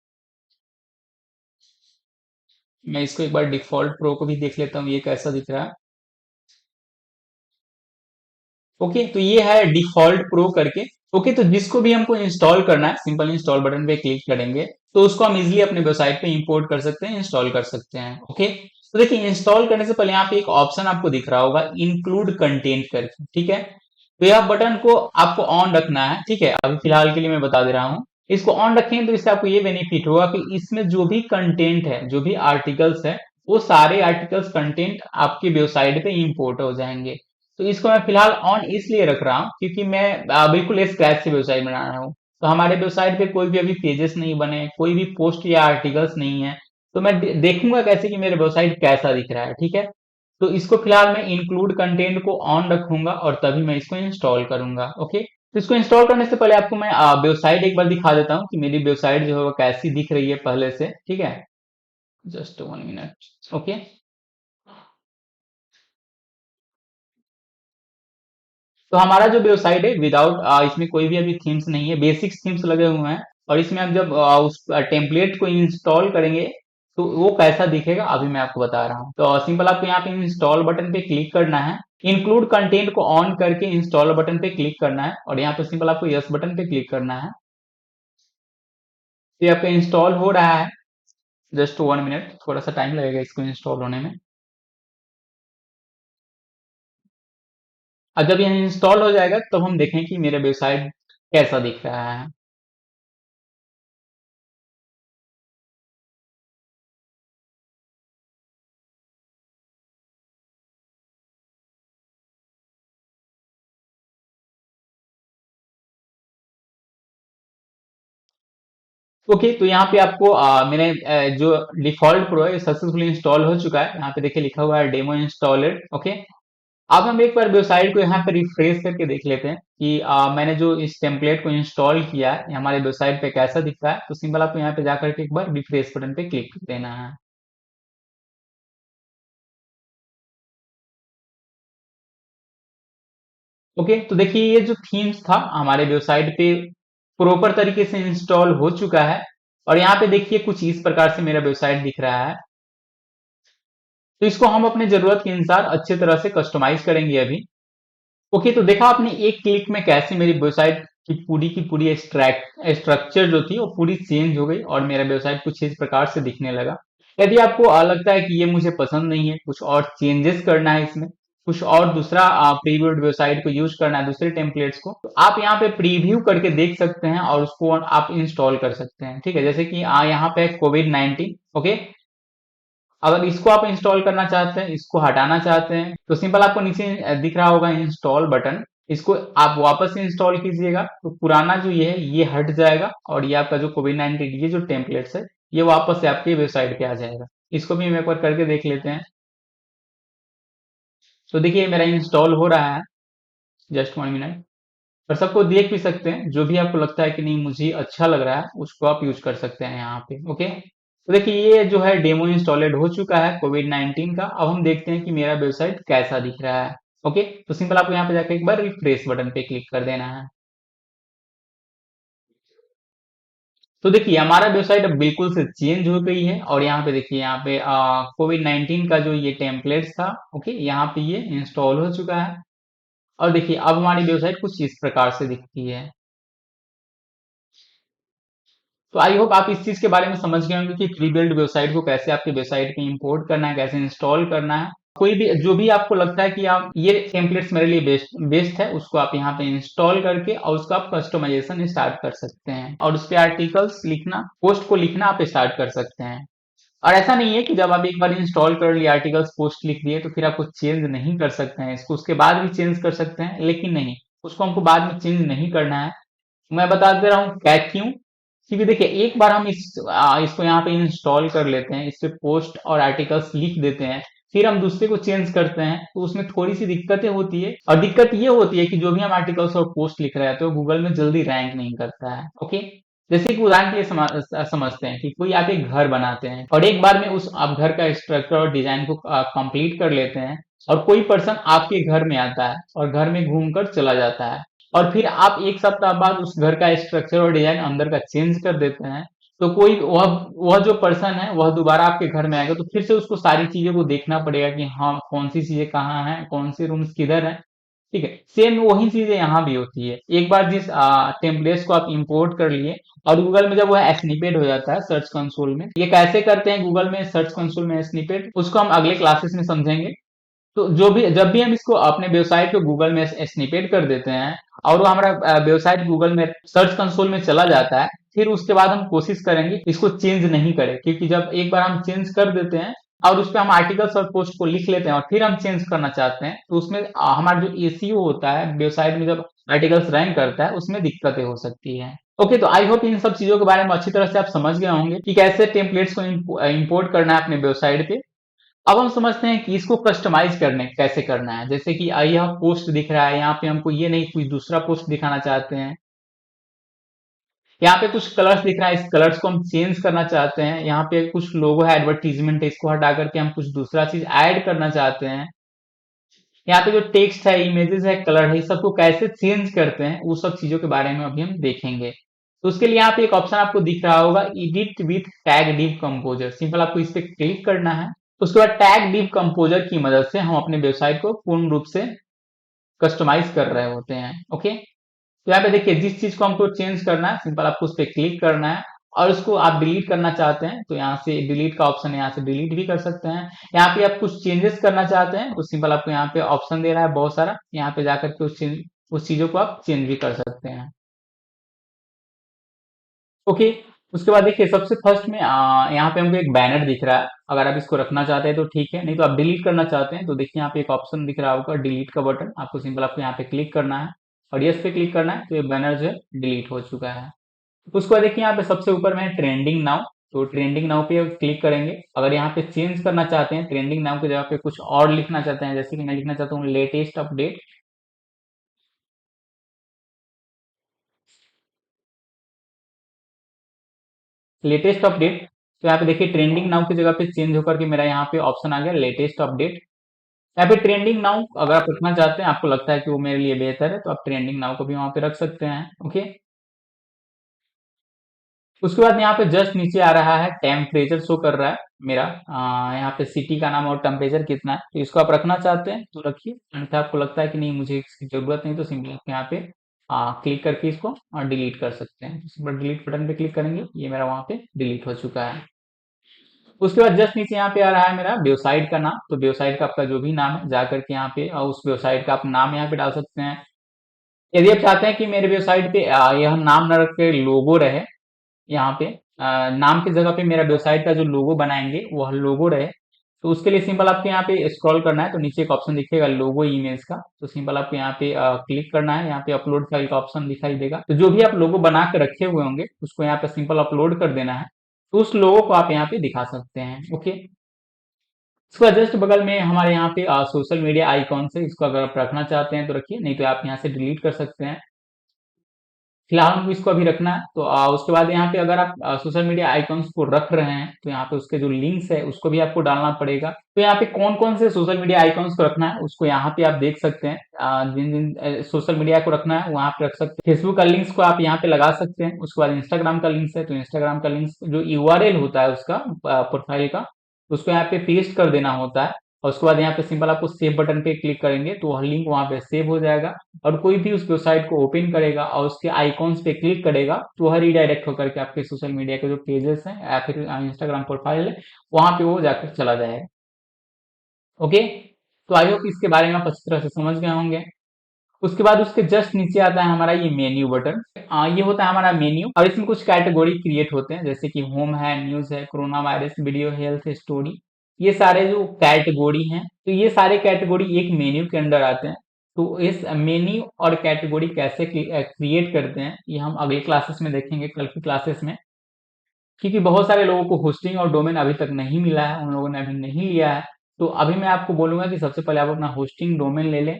S1: मैं इसको एक बार डिफॉल्ट प्रो को भी देख लेता हूँ ये कैसा दिख रहा है। ओके, तो ये है डिफॉल्ट प्रो करके। ओके, तो जिसको भी हमको इंस्टॉल करना है, सिंपल इंस्टॉल बटन पे क्लिक करेंगे तो उसको हम इजीली अपने वेबसाइट पे इंपोर्ट कर सकते हैं, इंस्टॉल कर सकते हैं। ओके, तो देखिए इंस्टॉल करने से पहले यहाँ पे एक ऑप्शन आपको दिख रहा होगा इंक्लूड कंटेंट करके, ठीक है। तो यह बटन को आपको ऑन रखना है, ठीक है। अभी फिलहाल के लिए मैं बता दे रहा हूँ, इसको ऑन रखें तो इससे आपको ये बेनिफिट होगा कि इसमें जो भी कंटेंट है, जो भी आर्टिकल्स है, वो सारे आर्टिकल्स कंटेंट आपकी वेबसाइट पे इंपोर्ट हो जाएंगे। तो इसको मैं फिलहाल ऑन इसलिए रख रहा हूँ क्योंकि मैं बिल्कुल स्क्रैच से वेबसाइट बना रहा हूँ। तो हमारे वेबसाइट पे कोई भी अभी पेजेस नहीं बने, कोई भी पोस्ट या आर्टिकल्स नहीं है। तो मैं देखूंगा कैसे कि मेरे वेबसाइट कैसा दिख रहा है, ठीक है। तो इसको फिलहाल मैं इंक्लूड कंटेंट को ऑन रखूंगा और तभी मैं इसको इंस्टॉल करूंगा। ओके, तो इसको इंस्टॉल करने से पहले आपको मैं वेबसाइट एक बार दिखा देता हूँ कि मेरी वेबसाइट जो है वो कैसी दिख रही है पहले से, ठीक है। Just 1 minute. ओके, तो हमारा जो वेबसाइट है विदाउट इसमें कोई भी अभी थीम्स नहीं है, बेसिक्स थीम्स लगे हुए हैं। और इसमें हम जब उस टेम्पलेट को इंस्टॉल करेंगे तो वो कैसा दिखेगा अभी मैं आपको बता रहा हूँ। तो सिंपल आपको यहाँ पे इंस्टॉल बटन पे क्लिक करना है, इंक्लूड कंटेंट को ऑन करके इंस्टॉल बटन पे क्लिक करना है और यहाँ पे सिंपल आपको यस बटन पे क्लिक करना है। तो ये आपका इंस्टॉल हो रहा है, जस्ट 1 मिनट, थोड़ा सा टाइम लगेगा इसको इंस्टॉल होने में। और जब ये इंस्टॉल हो जाएगा तब हम देखें कि मेरा वेबसाइट कैसा दिख रहा है। ओके, तो यहाँ पे आपको मेरे जो डिफॉल्ट प्रो है सक्सेसफुली इंस्टॉल हो चुका है। यहाँ पे देखिए लिखा हुआ है डेमो इंस्टॉलेड। ओके, अब हम एक बार वेबसाइट को यहाँ पे रिफ्रेश करके देख लेते हैं कि मैंने जो इस टेम्पलेट को इंस्टॉल किया है ये हमारे वेबसाइट पे कैसा दिखता है। तो सिंपल आपको यहाँ पे जाकर के एक बार रिफ्रेश बटन पे क्लिक कर देना है। ओके, तो देखिए ये जो थीम्स था हमारे वेबसाइट पे प्रॉपर तरीके से इंस्टॉल हो चुका है। और यहाँ पे देखिए कुछ इस प्रकार से मेरा वेबसाइट दिख रहा है। तो इसको हम अपने जरूरत के अनुसार अच्छे तरह से कस्टमाइज करेंगे अभी। ओके, तो देखा आपने एक क्लिक में कैसे मेरी वेबसाइट की पूरी स्ट्रक्चर जो थी वो पूरी चेंज हो गई और मेरा वेबसाइट कुछ इस प्रकार से दिखने लगा। यदि आपको लगता है कि ये मुझे पसंद नहीं है, कुछ और चेंजेस करना है इसमें, कुछ और दूसरा प्रीव्यूड वेबसाइट को यूज करना है, दूसरे टेम्पलेट्स को, तो आप यहाँ पे प्रीव्यू करके देख सकते हैं और उसको आप इंस्टॉल कर सकते हैं, ठीक है। जैसे कि यहाँ पे कोविड 19। ओके, अगर इसको आप इंस्टॉल करना चाहते हैं, इसको हटाना चाहते हैं, तो सिंपल आपको नीचे दिख रहा होगा इंस्टॉल बटन, इसको आप वापस से इंस्टॉल कीजिएगा तो पुराना जो ये है ये हट जाएगा और ये आपका जो कोविड 19 ये जो टेम्पलेट्स है ये वापस से आपके वेबसाइट पे आ जाएगा। इसको भी हम एक बार करके देख लेते हैं। तो देखिए मेरा इंस्टॉल हो रहा है, जस्ट 1 मिनट। और सबको देख भी सकते हैं, जो भी आपको लगता है कि नहीं मुझे अच्छा लग रहा है उसको आप यूज कर सकते हैं यहाँ पे। ओके, तो देखिए ये जो है डेमो इंस्टॉलेड हो चुका है कोविड 19 का। अब हम देखते हैं कि मेरा वेबसाइट कैसा दिख रहा है। ओके, तो सिंपल आपको यहाँ पे जाकर एक बार रिफ्रेश बटन पे क्लिक कर देना है। तो देखिए हमारा वेबसाइट अब बिल्कुल से चेंज हो गई है और यहाँ पे देखिए यहाँ पे कोविड 19 का जो ये टेम्पलेट्स था, ओके, यहाँ पे ये इंस्टॉल हो चुका है। और देखिए अब हमारी वेबसाइट कुछ इस प्रकार से दिखती है। तो आई होप आप इस चीज के बारे में समझ गए होंगे कि प्री बिल्ड वेबसाइट को कैसे आपके वेबसाइट पे इंपोर्ट करना है, कैसे इंस्टॉल करना है। कोई भी जो भी आपको लगता है कि आप ये टेम्पलेट्स मेरे लिए बेस्ट बेस्ट है, उसको आप यहाँ पे इंस्टॉल करके और उसका आप कस्टमाइजेशन स्टार्ट कर सकते हैं और उस पे आर्टिकल्स लिखना, पोस्ट को लिखना आप स्टार्ट कर सकते हैं। और ऐसा नहीं है कि जब आप एक बार इंस्टॉल कर लिए, आर्टिकल्स पोस्ट लिख दिए तो फिर आपको चेंज नहीं कर सकते हैं इसको, उसके बाद भी चेंज कर सकते हैं, लेकिन नहीं, उसको हमको बाद में चेंज नहीं करना है। मैं बता दे रहा हूँ क्या क्यों। क्योंकि देखिए एक बार हम इसको यहाँ पे इंस्टॉल कर लेते हैं, इस पे पोस्ट और आर्टिकल्स लिख देते हैं, फिर हम दूसरे को चेंज करते हैं तो उसमें थोड़ी सी दिक्कतें होती है। और दिक्कत ये होती है कि जो भी हम आर्टिकल्स और पोस्ट लिख रहे हैं तो गूगल में जल्दी रैंक नहीं करता है। ओके, जैसे कि उदाहरण के लिए समझते हैं कि कोई आप एक घर बनाते हैं और एक बार में उस आप घर का स्ट्रक्चर और डिजाइन को कंप्लीट कर लेते हैं और कोई पर्सन आपके घर में आता है और घर में घूमकर चला जाता है और फिर आप एक सप्ताह बाद उस घर का स्ट्रक्चर और डिजाइन अंदर का चेंज कर देते हैं, तो कोई वह जो पर्सन है वह दोबारा आपके घर में आएगा तो फिर से उसको सारी चीजों को देखना पड़ेगा कि हाँ कौन सी चीजें कहाँ हैं, कौन से रूम्स किधर हैं। ठीक है, सेम वही चीजें यहाँ भी होती है। एक बार जिस टेम्पलेट्स को आप इंपोर्ट कर लिए और गूगल में जब वह स्निपेट हो जाता है सर्च कंसोल में, ये कैसे करते हैं गूगल में सर्च कंसोल में स्निपेट, उसको हम अगले क्लासेस में समझेंगे। तो जो भी जब भी हम इसको अपने वेबसाइट को गूगल में स्निपेट कर देते हैं और वो हमारा वेबसाइट गूगल में सर्च कंसोल में चला जाता है, फिर उसके बाद हम कोशिश करेंगे इसको चेंज नहीं करें, क्योंकि जब एक बार हम चेंज कर देते हैं और उस पर हम आर्टिकल्स और पोस्ट को लिख लेते हैं और फिर हम चेंज करना चाहते हैं, तो उसमें हमारा जो एसीओ होता है वेबसाइट में, जब आर्टिकल्स रैंक करता है उसमें दिक्कतें हो सकती है। ओके, तो आई होप इन सब चीजों के बारे में अच्छी तरह से आप समझ गए होंगे कि कैसे टेम्पलेट्स को इंपोर्ट करना है अपने वेबसाइट पे। अब हम समझते हैं कि इसको कस्टमाइज करने कैसे करना है। जैसे कि यह पोस्ट दिख रहा है, यहाँ पे हमको ये नहीं कोई दूसरा पोस्ट दिखाना चाहते हैं। यहाँ पे कुछ कलर्स दिख रहा है, इस कलर्स को हम चेंज करना चाहते हैं। यहाँ पे कुछ लोगो है, एडवर्टीजमेंट है, इसको हटा करके हम कुछ दूसरा चीज ऐड करना चाहते हैं। यहाँ पे जो टेक्स्ट है, इमेजेस है, कलर है, इस सबको कैसे चेंज करते हैं, वो सब चीजों के बारे में अभी हम देखेंगे। तो उसके लिए यहाँ पे एक ऑप्शन आपको दिख रहा होगा, edit with tag div composer. Simple आपको इस पे क्लिक करना है। उसके बाद टैग डिव कंपोजर की मदद से हम अपने वेबसाइट को पूर्ण रूप से कस्टमाइज कर रहे होते हैं। ओके, तो यहाँ पे देखिए जिस चीज को हमको चेंज करना है, सिंपल आपको उस पर क्लिक करना है। और उसको आप डिलीट करना चाहते हैं तो यहाँ से डिलीट का ऑप्शन है, यहाँ से डिलीट भी कर सकते हैं। यहाँ पे आप कुछ चेंजेस करना चाहते हैं तो सिंपल आपको यहाँ पे ऑप्शन दे रहा है बहुत सारा, यहाँ पे जाकर के उस चीजों को आप चेंज भी कर सकते हैं। ओके, उसके बाद देखिए सबसे फर्स्ट में यहाँ पे हमको एक बैनर दिख रहा है। अगर आप इसको रखना चाहते हैं तो ठीक है, नहीं तो आप डिलीट करना चाहते हैं तो देखिए यहाँ पे एक ऑप्शन दिख रहा होगा डिलीट का बटन, आपको सिंपल आपको यहाँ पे क्लिक करना है और यस पे क्लिक करना है, तो ये बैनर जो है डिलीट हो चुका है। उसके बाद देखिए यहाँ पे सबसे ऊपर में है ट्रेंडिंग नाउ, तो ट्रेंडिंग नाउ पे क्लिक करेंगे। अगर यहाँ पे चेंज करना चाहते हैं, ट्रेंडिंग नाउ की जगह पे कुछ और लिखना चाहते हैं, जैसे कि मैं लिखना चाहता हूँ लेटेस्ट अपडेट। लेटेस्ट अपडेट, तो यहाँ पे देखिए ट्रेंडिंग नाउ की जगह पे चेंज होकर के मेरा यहाँ पे ऑप्शन आ गया लेटेस्ट अपडेट। यहाँ पे ट्रेंडिंग नाउ अगर आप रखना चाहते हैं, आपको लगता है कि वो मेरे लिए बेहतर है, तो आप ट्रेंडिंग नाउ को भी वहां पे रख सकते हैं। ओके, उसके बाद यहाँ पे जस्ट नीचे आ रहा है टेम्परेचर शो कर रहा है मेरा, यहाँ पे सिटी का नाम और टेम्परेचर कितना है, तो इसको आप रखना चाहते हैं तो रखिए, अन्यथा आपको लगता है कि नहीं मुझे इसकी जरूरत नहीं, तो सिंपली आप यहाँ पे क्लिक करके इसको डिलीट कर सकते हैं। तो सिंपल डिलीट बटन पे क्लिक करेंगे, ये मेरा वहाँ पे डिलीट हो चुका है। उसके बाद जस्ट नीचे यहाँ पे आ रहा है मेरा वेबसाइट का नाम, तो वेबसाइट का आपका जो भी नाम है जाकर के यहाँ पे उस वेबसाइट का आप नाम यहाँ पे डाल सकते हैं। यदि आप चाहते हैं कि मेरे वेबसाइट पे यह नाम न रख के लोगो रहे, यहाँ पे नाम की जगह पे मेरा वेबसाइट का जो लोगो बनाएंगे वह लोगो रहे, तो उसके लिए सिंपल आपको यहाँ पे स्क्रॉल करना है, तो नीचे एक ऑप्शन दिखेगा लोगो इमेज का, तो सिंपल आपको यहाँ पे क्लिक करना है। यहाँ पे अपलोड फाइल का ऑप्शन दिखाई देगा, तो जो भी आप लोगो बना के रखे हुए होंगे उसको यहाँ पे सिंपल अपलोड कर देना है, तो उस लोगो को आप यहाँ पे दिखा सकते हैं। ओके, इसका जस्ट बगल में हमारे यहाँ पे सोशल मीडिया आइकॉन से, इसको अगर आप रखना चाहते हैं तो रखिए, नहीं तो आप यहाँ से डिलीट कर सकते हैं। फिलहाल हमको इसको अभी रखना है, तो उसके बाद यहाँ पे अगर आप सोशल मीडिया आइकॉन्स को रख रहे हैं तो यहाँ पे उसके जो लिंक्स है उसको भी आपको डालना पड़ेगा। तो यहाँ पे कौन कौन से सोशल मीडिया आइकॉन्स को रखना है उसको यहाँ पे आप देख सकते हैं। जिन जिन सोशल मीडिया को रखना है वहाँ पे रख सकते हैं। फेसबुक का लिंक्स को आप यहाँ पे लगा सकते हैं। उसके बाद इंस्टाग्राम का लिंक्स है, तो इंस्टाग्राम का लिंक्स जो यूआरएल होता है उसका प्रोफाइल का, उसको यहाँ पे पेस्ट कर देना होता है। और उसके बाद यहाँ पे सिंपल आपको सेव बटन पे क्लिक करेंगे तो वह लिंक वहाँ पे सेव हो जाएगा, और कोई भी उस वेबसाइट को ओपन करेगा और उसके आइकॉन्स पे क्लिक करेगा तो वह रीडायरेक्ट होकर के आपके सोशल मीडिया के जो पेजेस हैं या फिर इंस्टाग्राम प्रोफाइल है वहां पे वो जाकर चला जाएगा। ओके, तो आई होप इसके बारे में आप अच्छी तरह से समझ गए होंगे। उसके बाद उसके जस्ट नीचे आता है हमारा ये मेन्यू बटन। ये होता है हमारा मेन्यू, और इसमें कुछ कैटेगरी क्रिएट होते हैं, जैसे कि होम है, न्यूज है, corona virus, video, health, story. ये सारे जो कैटेगरी हैं, तो ये सारे कैटेगरी एक मेन्यू के अंदर आते हैं। तो इस मेन्यू और कैटेगरी कैसे क्रिएट करते हैं ये हम अगले क्लासेस में देखेंगे, कल की क्लासेस में। क्योंकि बहुत सारे लोगों को होस्टिंग और डोमेन अभी तक नहीं मिला है, उन लोगों ने अभी नहीं लिया है, तो अभी मैं आपको बोलूंगा कि सबसे पहले आप अपना होस्टिंग डोमेन ले लें।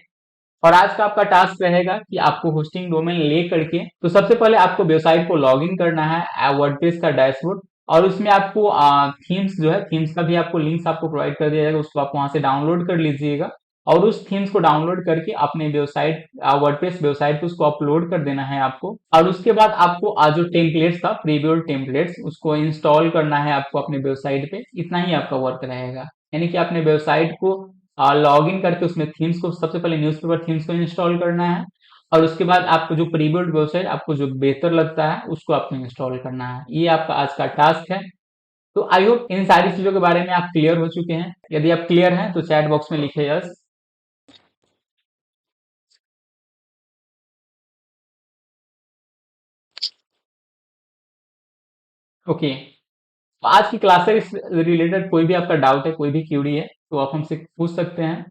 S1: और आज का आपका टास्क रहेगा कि आपको होस्टिंग डोमेन ले करके, तो सबसे पहले आपको वेबसाइट को लॉग इन करना है वर्डप्रेस का डैशबोर्ड, और उसमें आपको थीम्स जो है, थीम्स का भी आपको लिंक्स आपको प्रोवाइड कर दिया जाएगा, उसको आप वहां से डाउनलोड कर लीजिएगा। और उस थीम्स को डाउनलोड करके अपने वेबसाइट वर्डप्रेस वेबसाइट पे उसको अपलोड कर देना है आपको। और उसके बाद आपको जो टेम्पलेट्स था प्रीबिल्ड टेम्पलेट्स उसको इंस्टॉल करना है आपको अपने वेबसाइट पे। इतना ही आपका वर्क रहेगा, यानी कि अपने वेबसाइट को लॉग इन करके उसमें थीम्स को सबसे पहले न्यूज़पेपर थीम्स को इंस्टॉल करना है, और उसके बाद आपको जो प्रीबिल्ड वेबसाइट आपको जो बेहतर लगता है उसको आपको इंस्टॉल करना है। ये आपका आज का टास्क है। तो आई होप इन सारी चीजों के बारे में आप क्लियर हो चुके हैं। यदि आप क्लियर हैं तो चैट बॉक्स में लिखे यस। ओके, तो आज की क्लास से रिलेटेड कोई भी आपका डाउट है, कोई भी क्यूरी है, तो आप हमसे पूछ सकते हैं।